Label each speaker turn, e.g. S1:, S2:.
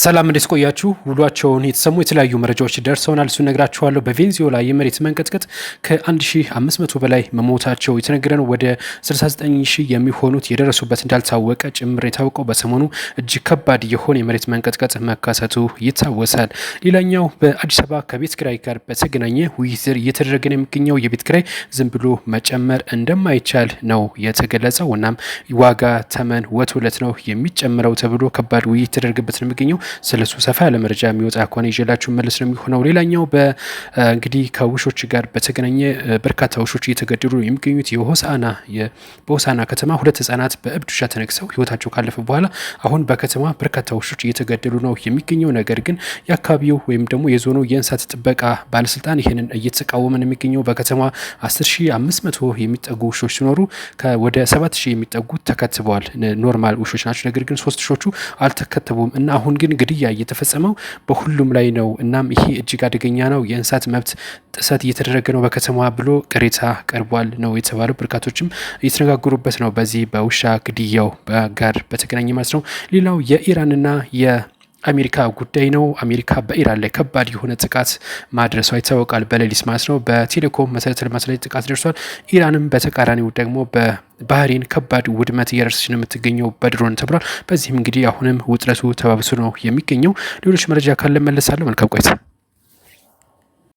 S1: ሰላም እንዴት ቆያችሁ? ውሏቸውን የተሰሙ የተለያዩ መረጃዎች ደርሰውናል። እሱን ነግራችኋለሁ። በቬንዙዌላ የመሬት መንቀጥቀጥ ከ1500 በላይ መሞታቸው የተነገረ ነው። ወደ 69000 የሚሆኑት የደረሱበት እንዳልታወቀ ጭምር የታወቀው በሰሞኑ እጅግ ከባድ የሆነ የመሬት መንቀጥቀጥ መከሰቱ ይታወሳል። ሌላኛው በአዲስ አበባ ከቤት ኪራይ ጋር በተገናኘ ውይይት እየተደረገ ነው የሚገኘው። የቤት ኪራይ ዝም ብሎ መጨመር እንደማይቻል ነው የተገለጸው። እናም ዋጋ ተመን ወትውለት ነው የሚጨምረው ተብሎ ከባድ ውይይት ተደረገበት ነው የሚገኘው። ስለሱ ሰፋ ያለ መረጃ የሚወጣ ከሆነ ይዤላችሁ መለስ ነው የሚሆነው። ሌላኛው እንግዲህ ከውሾች ጋር በተገናኘ በርካታ ውሾች እየተገደሉ ነው የሚገኙት። በሆሳና ከተማ 2 ህጻናት በእብድ ውሻ ተነክሰው ህይወታቸው ካለፈ በኋላ አሁን በከተማ በርካታ ውሾች እየተገደሉ ነው የሚገኘው። ነገር ግን የአካባቢው ወይም ደግሞ የዞኑ የእንስሳት ጥበቃ ባለስልጣን ይህንን እየተቃወመ ነው የሚገኘው። በከተማ 10500 የሚጠጉ ውሾች ሲኖሩ ወደ 7000 የሚጠጉት ተከትበዋል። ኖርማል ውሾች ናቸው። ነገር ግን 3 ውሾቹ አልተከተቡም እና አሁን ግን ግድያ እየተፈጸመው በሁሉም ላይ ነው። እናም ይሄ እጅግ አደገኛ ነው፣ የእንስሳት መብት ጥሰት እየተደረገ ነው በከተማዋ ብሎ ቅሬታ ቀርቧል ነው የተባለው። በርካቶችም እየተነጋገሩበት ነው በዚህ በውሻ ግድያው ጋር በተገናኘ ማለት ነው። ሌላው የኢራንና አሜሪካ ጉዳይ ነው። አሜሪካ በኢራን ላይ ከባድ የሆነ ጥቃት ማድረሷ ይታወቃል። በሌሊት ማለት ነው። በቴሌኮም መሰረተ ልማት ላይ ጥቃት ደርሷል። ኢራንም በተቃራኒው ደግሞ በባህሬን ከባድ ውድመት እያደረሰች ነው የምትገኘው በድሮን ተብሏል። በዚህም እንግዲህ አሁንም ውጥረቱ ተባብሶ ነው የሚገኘው። ሌሎች መረጃ ካለ መለሳለሁ። መልካም ቆይታ